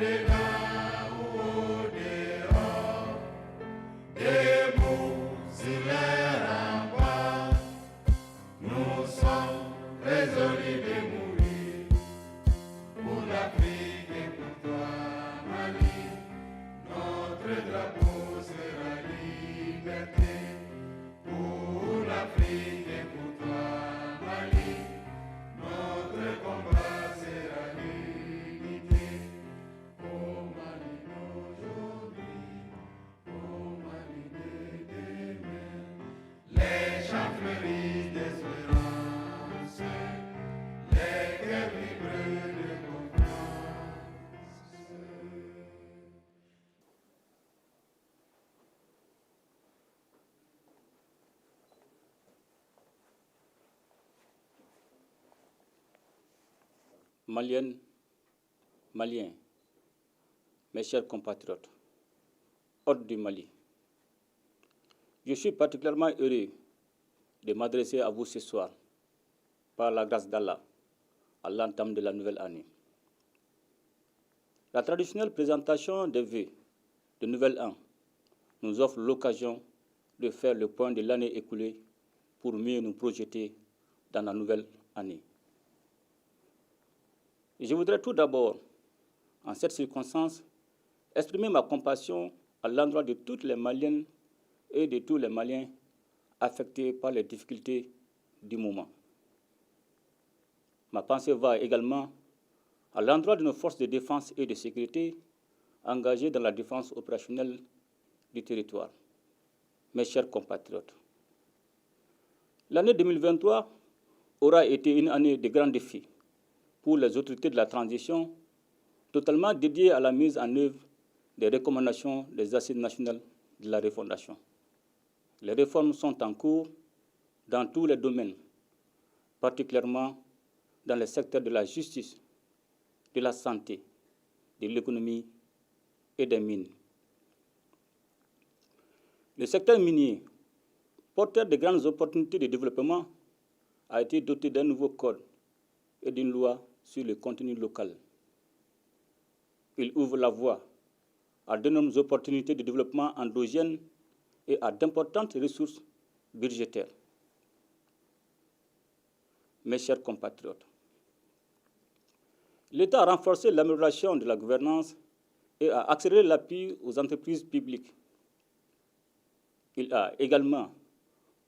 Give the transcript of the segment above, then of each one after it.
dedans ou au dehors, debout sur les remparts, nous sommes résolus de mourir pour l'Afrique et pour toi, Mali. Notre drapeau sera liberté pour l'Afrique et pour toi, Mali. Notre combat sera l'unité. Au Mali d'aujourd'hui, au Mali de demain, les chants fleurissent d'espérance, les cœurs vibrent de confiance. Maliennes, Maliens, mes chers compatriotes, hôtes du Mali, je suis particulièrement heureux de m'adresser à vous ce soir, par la grâce d'Allah, à l'entame de la nouvelle année. La traditionnelle présentation des vœux de Nouvel An nous offre l'occasion de faire le point de l'année écoulée pour mieux nous projeter dans la nouvelle année. Je voudrais tout d'abord, en cette circonstance, exprimer ma compassion à l'endroit de toutes les Maliennes et de tous les Maliens affectés par les difficultés du moment. Ma pensée va également à l'endroit de nos forces de défense et de sécurité engagées dans la défense opérationnelle du territoire. Mes chers compatriotes, l'année 2023 aura été une année de grands défis pour les autorités de la transition, totalement dédiée à la mise en œuvre des recommandations des Assises nationales de la refondation. Les réformes sont en cours dans tous les domaines, particulièrement dans les secteurs de la justice, de la santé, de l'économie et des mines. Le secteur minier, porteur de grandes opportunités de développement, a été doté d'un nouveau code et d'une loi sur le contenu local. Il ouvre la voie à d'énormes opportunités de développement endogène et à d'importantes ressources budgétaires. Mes chers compatriotes, l'État a renforcé l'amélioration de la gouvernance et a accéléré l'appui aux entreprises publiques. Il a également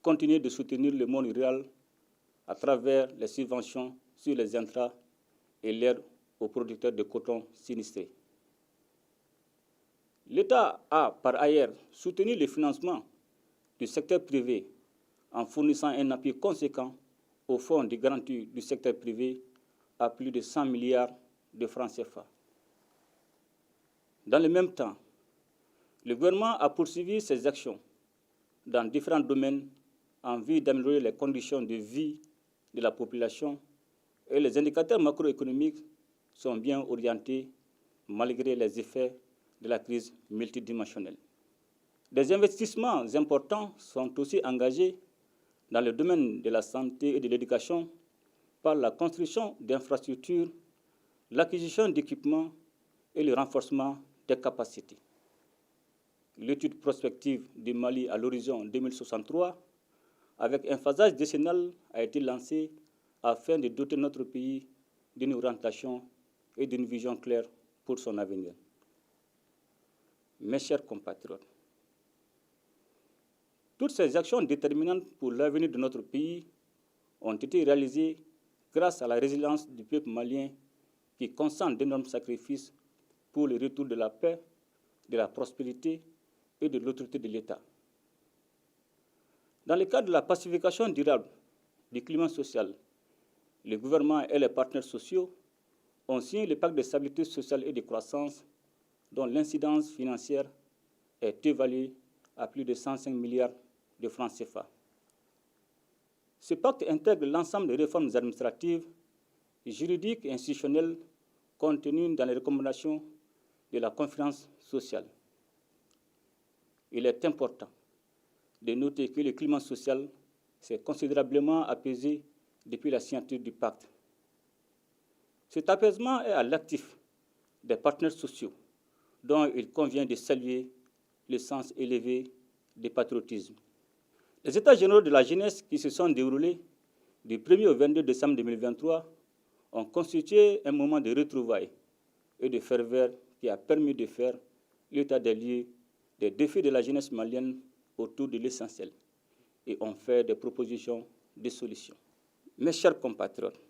continué de soutenir le monde rural à travers les subventions sur les intrants et l'aide aux producteurs de coton sinistrés. L'État a par ailleurs soutenu le financement du secteur privé en fournissant un appui conséquent au fonds de garantie du secteur privé à plus de 100 milliards de francs CFA. Dans le même temps, le gouvernement a poursuivi ses actions dans différents domaines en vue d'améliorer les conditions de vie de la population et les indicateurs macroéconomiques sont bien orientés malgré les effets de la crise multidimensionnelle. Des investissements importants sont aussi engagés dans le domaine de la santé et de l'éducation par la construction d'infrastructures, l'acquisition d'équipements et le renforcement des capacités. L'étude prospective du Mali à l'horizon 2063, avec un phasage décennal, a été lancée afin de doter notre pays d'une orientation et d'une vision claire pour son avenir. Mes chers compatriotes, toutes ces actions déterminantes pour l'avenir de notre pays ont été réalisées grâce à la résilience du peuple malien qui consent d'énormes sacrifices pour le retour de la paix, de la prospérité et de l'autorité de l'État. Dans le cadre de la pacification durable du climat social, le gouvernement et les partenaires sociaux ont signé le pacte de stabilité sociale et de croissance dont l'incidence financière est évaluée à plus de 105 milliards de francs CFA. Ce pacte intègre l'ensemble des réformes administratives, juridiques et institutionnelles contenues dans les recommandations de la conférence sociale. Il est important de noter que le climat social s'est considérablement apaisé depuis la signature du pacte. Cet apaisement est à l'actif des partenaires sociaux, dont il convient de saluer le sens élevé du patriotisme. Les États généraux de la jeunesse qui se sont déroulés du 1er au 22 décembre 2023 ont constitué un moment de retrouvailles et de ferveur qui a permis de faire l'état des lieux des défis de la jeunesse malienne autour de l'essentiel et ont fait des propositions de solutions. Mes chers compatriotes,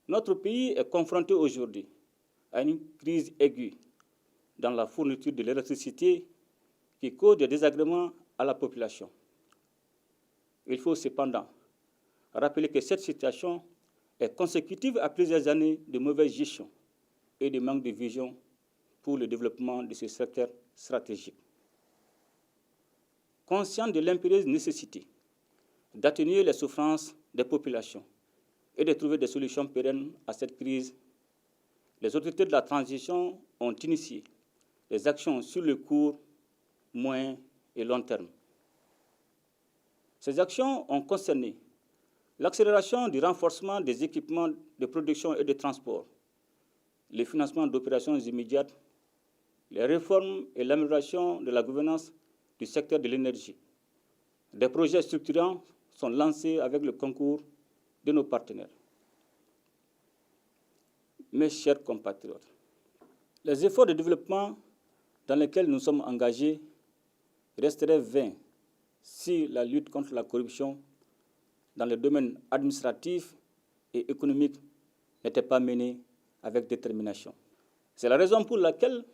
notre pays est confronté aujourd'hui à une crise aiguë dans la fourniture de l'électricité qui cause des désagréments à la population. Il faut cependant rappeler que cette situation est consécutive à plusieurs années de mauvaise gestion et de manque de vision pour le développement de ce secteur stratégique. Conscient de l'impérieuse nécessité d'atténuer les souffrances des populations et de trouver des solutions pérennes à cette crise, les autorités de la transition ont initié des actions sur le court, moyen et long terme. Ces actions ont concerné l'accélération du renforcement des équipements de production et de transport, le financement d'opérations immédiates, les réformes et l'amélioration de la gouvernance du secteur de l'énergie. Des projets structurants sont lancés avec le concours de nos partenaires. Mes chers compatriotes, les efforts de développement dans lesquels nous sommes engagés resteraient vains si la lutte contre la corruption dans les domaines administratifs et économiques n'était pas menée avec détermination. C'est la raison pour laquelle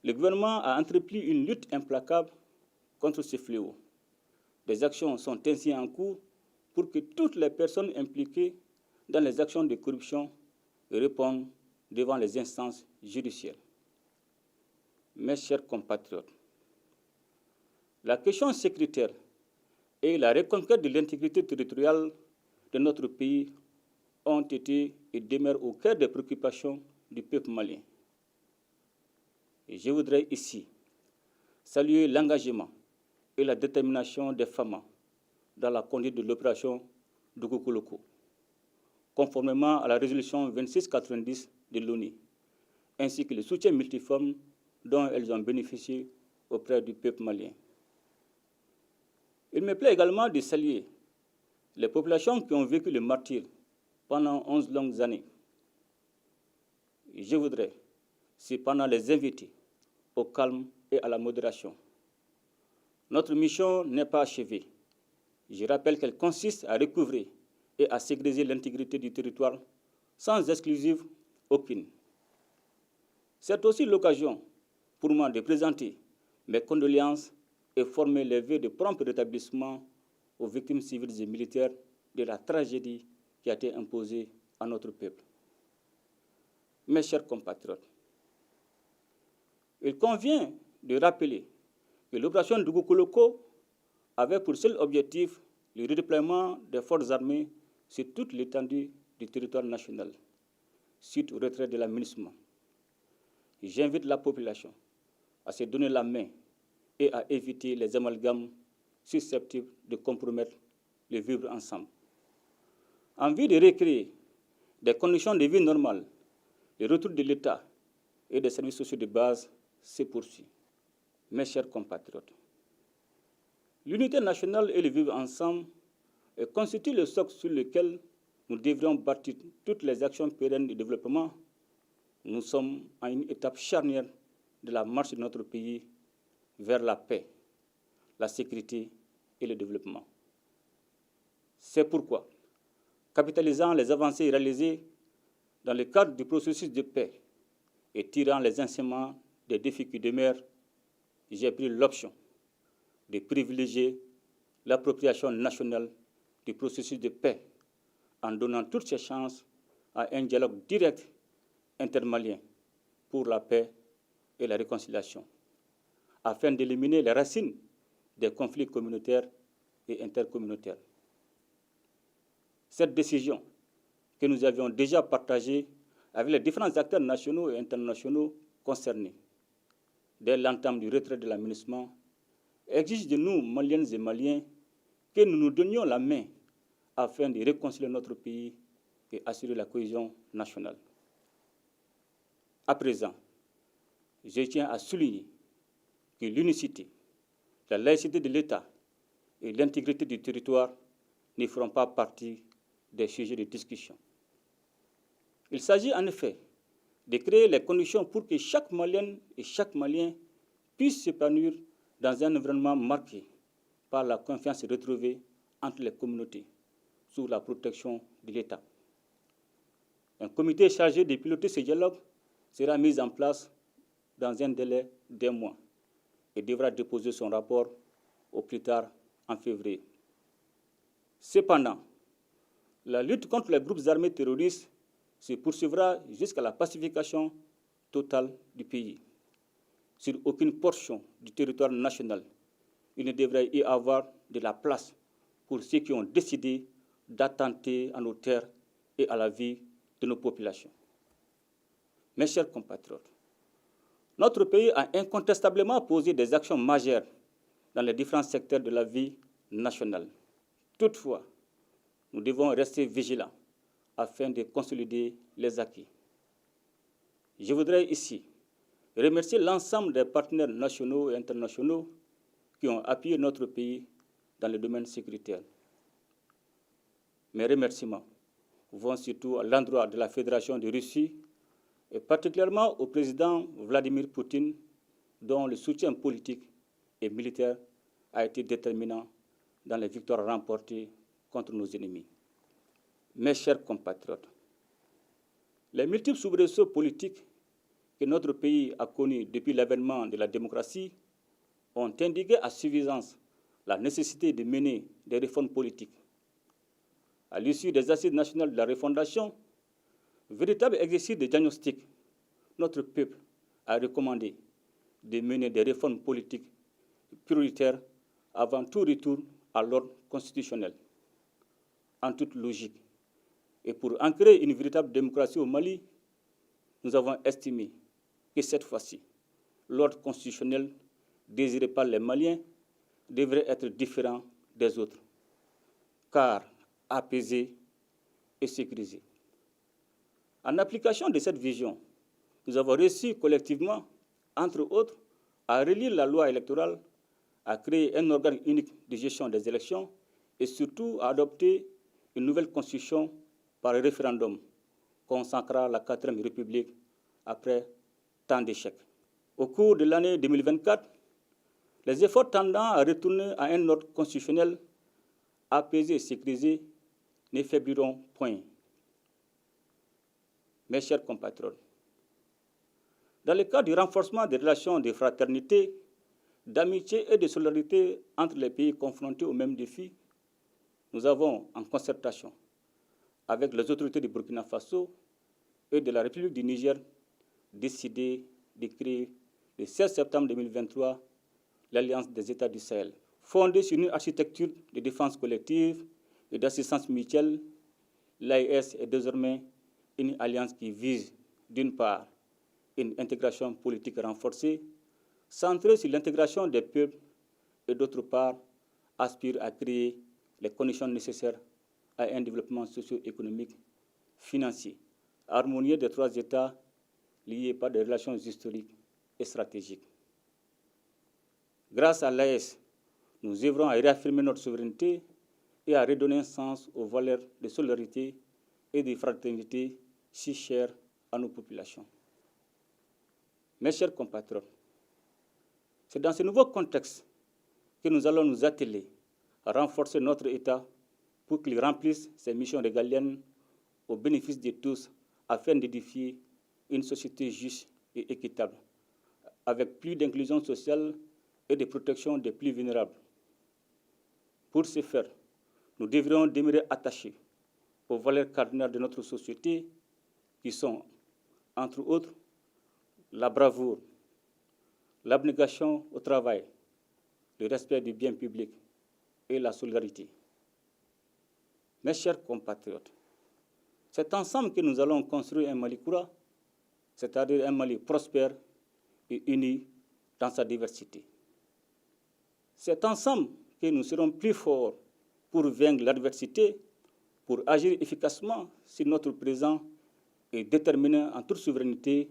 le gouvernement a entrepris une lutte implacable contre ce fléau. Des actions sont ainsi en cours pour que toutes les personnes impliquées dans les actions de corruption répondent devant les instances judiciaires. Mes chers compatriotes, la question sécuritaire et la reconquête de l'intégrité territoriale de notre pays ont été et demeurent au cœur des préoccupations du peuple malien. Et je voudrais ici saluer l'engagement et la détermination des femmes dans la conduite de l'opération Dugukoloko, conformément à la résolution 2690 de l'ONU, ainsi que le soutien multiforme dont elles ont bénéficié auprès du peuple malien. Il me plaît également de saluer les populations qui ont vécu le martyre pendant 11 longues années. Et je voudrais cependant les inviter au calme et à la modération. Notre mission n'est pas achevée. Je rappelle qu'elle consiste à recouvrer et à sécuriser l'intégrité du territoire sans exclusive aucune. C'est aussi l'occasion pour moi de présenter mes condoléances et former les vœux de prompt rétablissement aux victimes civiles et militaires de la tragédie qui a été imposée à notre peuple. Mes chers compatriotes, il convient de rappeler que l'opération Dugukoloko avait pour seul objectif le redéploiement des forces armées sur toute l'étendue du territoire national, suite au retrait de la MINUSMA. J'invite la population à se donner la main et à éviter les amalgames susceptibles de compromettre le vivre ensemble. En vue de recréer des conditions de vie normales, le retour de l'État et des services sociaux de base se poursuit. Mes chers compatriotes, l'unité nationale et le vivre ensemble constituent le socle sur lequel nous devrions bâtir toutes les actions pérennes de développement. Nous sommes à une étape charnière de la marche de notre pays vers la paix, la sécurité et le développement. C'est pourquoi, capitalisant les avancées réalisées dans le cadre du processus de paix et tirant les enseignements des défis qui demeurent, j'ai pris l'option de privilégier l'appropriation nationale du processus de paix en donnant toutes ses chances à un dialogue direct intermalien pour la paix et la réconciliation, afin d'éliminer les racines des conflits communautaires et intercommunautaires. Cette décision, que nous avions déjà partagée avec les différents acteurs nationaux et internationaux concernés, dès l'entame du retrait de la MINUSMA, exige de nous, Maliennes et Maliens, que nous nous donnions la main afin de réconcilier notre pays et assurer la cohésion nationale. À présent, je tiens à souligner que l'unicité, la laïcité de l'État et l'intégrité du territoire ne feront pas partie des sujets de discussion. Il s'agit en effet de créer les conditions pour que chaque Malienne et chaque Malien puisse s'épanouir dans un environnement marqué par la confiance retrouvée entre les communautés sous la protection de l'État. Un comité chargé de piloter ce dialogue sera mis en place dans un délai d'1 mois et devra déposer son rapport au plus tard en février. Cependant, la lutte contre les groupes armés terroristes se poursuivra jusqu'à la pacification totale du pays. Sur aucune portion du territoire national, il ne devrait y avoir de la place pour ceux qui ont décidé d'attenter à nos terres et à la vie de nos populations. Mes chers compatriotes, notre pays a incontestablement posé des actions majeures dans les différents secteurs de la vie nationale. Toutefois, nous devons rester vigilants afin de consolider les acquis. Je voudrais ici remercier l'ensemble des partenaires nationaux et internationaux qui ont appuyé notre pays dans le domaine sécuritaire. Mes remerciements vont surtout à l'endroit de la Fédération de Russie et particulièrement au président Vladimir Poutine, dont le soutien politique et militaire a été déterminant dans les victoires remportées contre nos ennemis. Mes chers compatriotes, les multiples soubresauts politiques que notre pays a connus depuis l'avènement de la démocratie ont indiqué à suffisance la nécessité de mener des réformes politiques. À l'issue des assises nationales de la refondation, véritable exercice de diagnostic, notre peuple a recommandé de mener des réformes politiques prioritaires avant tout retour à l'ordre constitutionnel. En toute logique, et pour ancrer une véritable démocratie au Mali, nous avons estimé que cette fois-ci, l'ordre constitutionnel désiré par les Maliens devrait être différent des autres, car apaisé et sécurisé. En application de cette vision, nous avons réussi collectivement, entre autres, à relire la loi électorale, à créer un organe unique de gestion des élections et surtout à adopter une nouvelle constitution par référendum consacrant la 4e République après tant d'échecs. Au cours de l'année 2024, les efforts tendant à retourner à un ordre constitutionnel apaisé et sécurisé ne faibliront point. Mes chers compatriotes, dans le cadre du renforcement des relations de fraternité, d'amitié et de solidarité entre les pays confrontés aux mêmes défis, nous avons, en concertation avec les autorités du Burkina Faso et de la République du Niger, décidé de créer le 16 septembre 2023 l'Alliance des États du Sahel. Fondée sur une architecture de défense collective et d'assistance mutuelle, l'AES est désormais une alliance qui vise, d'une part, une intégration politique renforcée, centrée sur l'intégration des peuples, et d'autre part, aspire à créer les conditions nécessaires à un développement socio-économique, financier, harmonieux des 3 États liés par des relations historiques et stratégiques. Grâce à l'AES, nous œuvrons à réaffirmer notre souveraineté et à redonner un sens aux valeurs de solidarité et de fraternité si chères à nos populations. Mes chers compatriotes, c'est dans ce nouveau contexte que nous allons nous atteler à renforcer notre État pour qu'il remplisse ses missions régaliennes au bénéfice de tous afin d'édifier une société juste et équitable, avec plus d'inclusion sociale et de protection des plus vulnérables. Pour ce faire, nous devrions demeurer attachés aux valeurs cardinales de notre société qui sont, entre autres, la bravoure, l'abnégation au travail, le respect du bien public et la solidarité. Mes chers compatriotes, c'est ensemble que nous allons construire un Mali Koura, c'est-à-dire un Mali prospère et uni dans sa diversité. C'est ensemble que nous serons plus forts pour vaincre l'adversité, pour agir efficacement sur notre présent et déterminer en toute souveraineté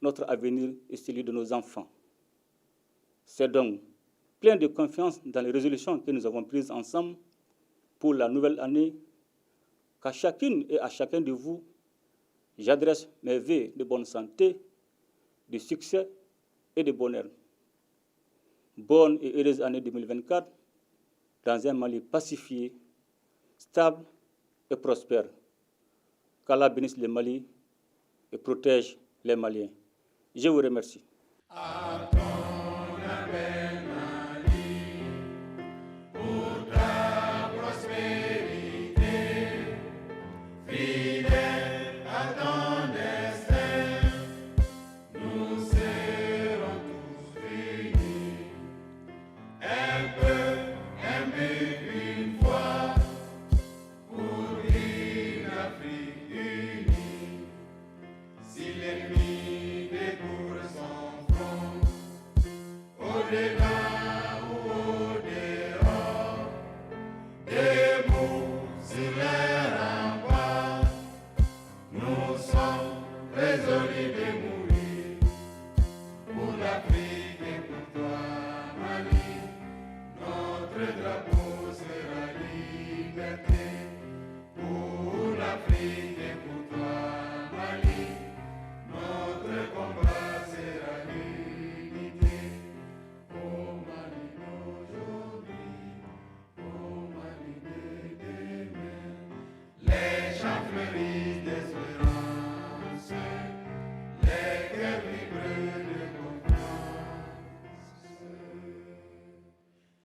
notre avenir et celui de nos enfants. C'est donc plein de confiance dans les résolutions que nous avons prises ensemble pour la nouvelle année qu'à chacune et à chacun de vous, j'adresse mes vœux de bonne santé, de succès et de bonheur. Bonne et heureuse année 2024 dans un Mali pacifié, stable et prospère. Qu'Allah bénisse le Mali et protège les Maliens. Je vous remercie. Au-delà ou au-dehors, debout sur les remparts, nous sommes résolus de